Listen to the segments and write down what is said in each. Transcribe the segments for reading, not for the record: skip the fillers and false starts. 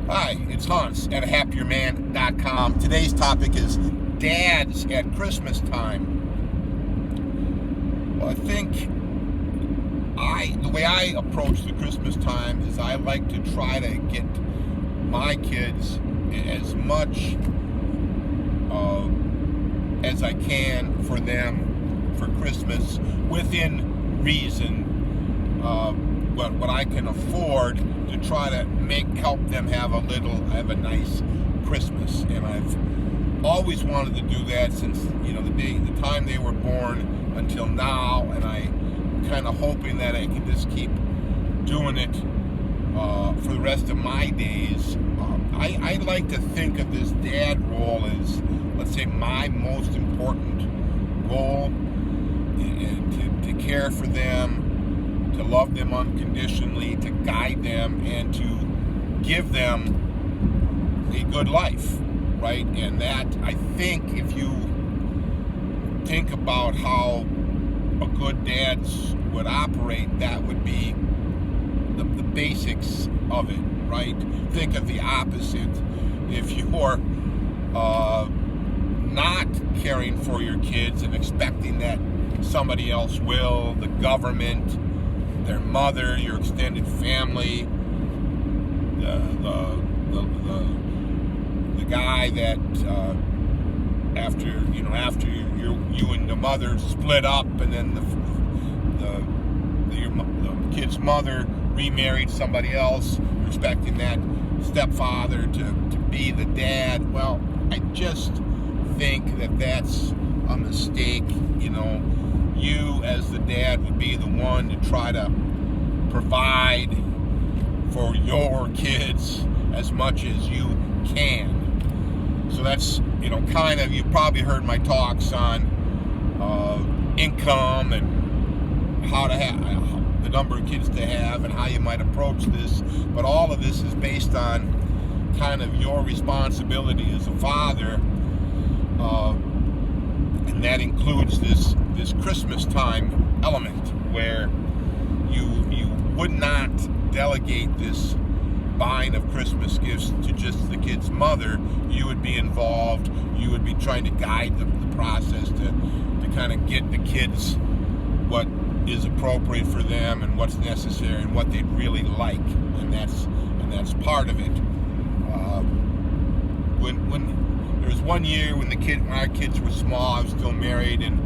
Hi, it's Hans at happierman.com. Today's topic is dads at Christmas time. Well, I think the way I approach the Christmas time is I like to try to get my kids as much as I can for them for Christmas within reason. What I can afford to try to help them have a nice Christmas. And I've always wanted to do that since the time they were born until now, and I'm kind of hoping that I can just keep doing it for the rest of my days. I like to think of this dad role as, let's say, my most important role, and to care for them, to love them unconditionally, to guide them, and to give them a good life, right? And that, I think, if you think about how a good dad would operate, that would be the basics of it, right? Think of the opposite. If you're not caring for your kids and expecting that somebody else will, the government, their mother, your extended family, the guy that after you and the mother split up, and then the kid's mother remarried somebody else, you're expecting that stepfather to be the dad. Well, I just think that that's a mistake. You as the dad would be the one to try to provide for your kids as much as you can. So that's, you've probably heard my talks on income and how to have the number of kids to have and how you might approach this. But all of this is based on kind of your responsibility as a father, and that includes this Christmas time element, where you would not delegate this buying of Christmas gifts to just the kid's mother. You would be involved. You would be trying to guide the process to kind of get the kids what is appropriate for them and what's necessary and what they'd really like, and that's part of it. When there was one year when our kids were small, I was still married, and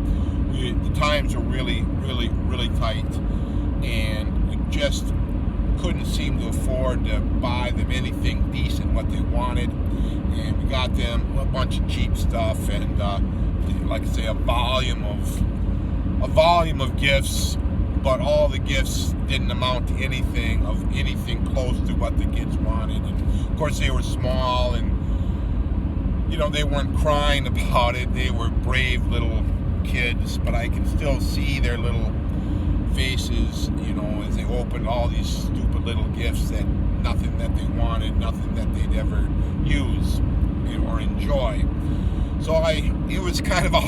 the times were really, really, really tight, and we just couldn't seem to afford to buy them anything decent, what they wanted, and we got them a bunch of cheap stuff, and like I say, a volume of gifts, but all the gifts didn't amount to anything close to what the kids wanted. And of course, they were small, and they weren't crying about it. They were brave little kids, but I can still see their little faces, as they opened all these stupid little gifts that nothing that they wanted, nothing that they'd ever use or enjoy. So it was kind of a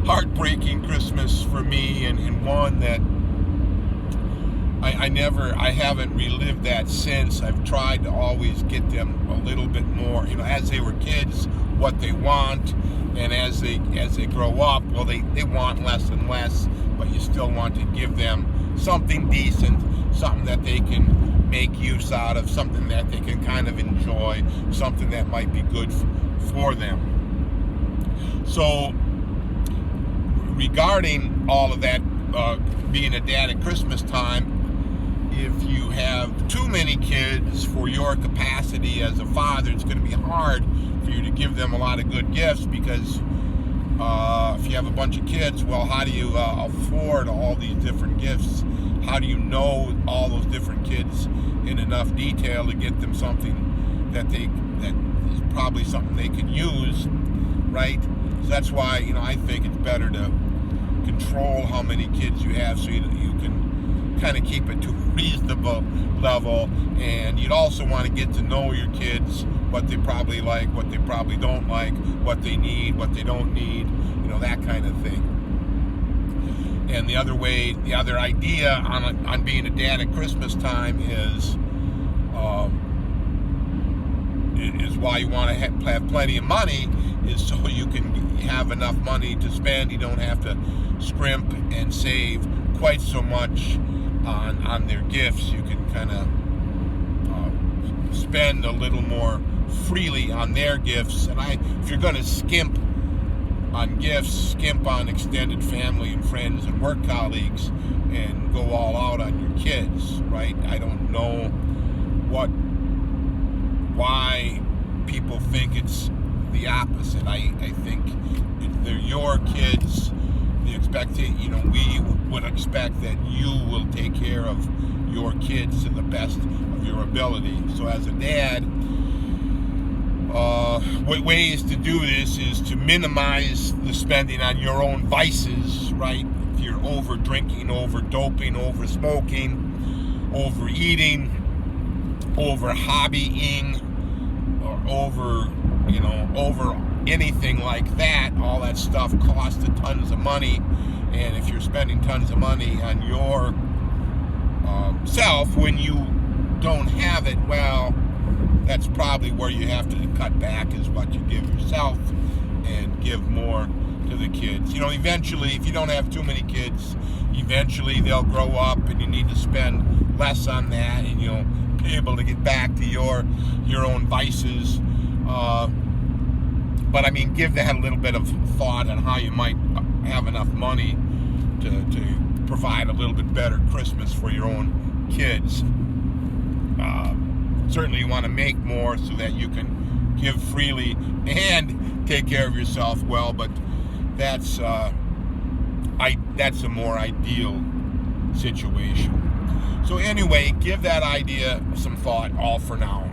heartbreaking Christmas for me, and one that I haven't relived that since. I've tried to always get them a little bit more, as they were kids, what they want, and as they grow up, well, they want less and less, but you still want to give them something decent, something that they can make use out of, something that they can kind of enjoy, something that might be good for them. So regarding all of that, being a dad at Christmas time, if you have too many kids for your capacity as a father, it's going to be hard for you to give them a lot of good gifts, because if you have a bunch of kids, well, how do you afford all these different gifts? How do you know all those different kids in enough detail to get them something that is probably something they can use, right? So that's why I think it's better to control how many kids you have, so you can kind of keep it to a reasonable level. And you'd also want to get to know your kids, what they probably like, what they probably don't like, what they need, what they don't need, that kind of thing. And the other idea on being a dad at Christmas time is why you want to have plenty of money, is so you can have enough money to spend. You don't have to scrimp and save quite so much on their gifts. You can kind of spend a little more freely on their gifts. And if you're going to skimp on gifts, skimp on extended family and friends and work colleagues, and go all out on your kids, right? I don't know why people think it's the opposite. I think if they're your kids, we would expect that you will take care of your kids to the best of your ability. So as a dad, ways to do this is to minimize the spending on your own vices, right? If you're over drinking, over doping, over smoking, overeating, over hobbying, or over anything like that, all that stuff costs tons of money. And if you're spending tons of money on your self when you don't have it, well, that's probably where you have to cut back, is what you give yourself, and give more to the kids. Eventually, if you don't have too many kids, eventually they'll grow up and you need to spend less on that, and you'll be able to get back to your own vices. But I mean, give that a little bit of thought on how you might have enough money to provide a little bit better Christmas for your own kids. Certainly you want to make more so that you can give freely and take care of yourself well, but that's a more ideal situation. So anyway, give that idea some thought, all for now.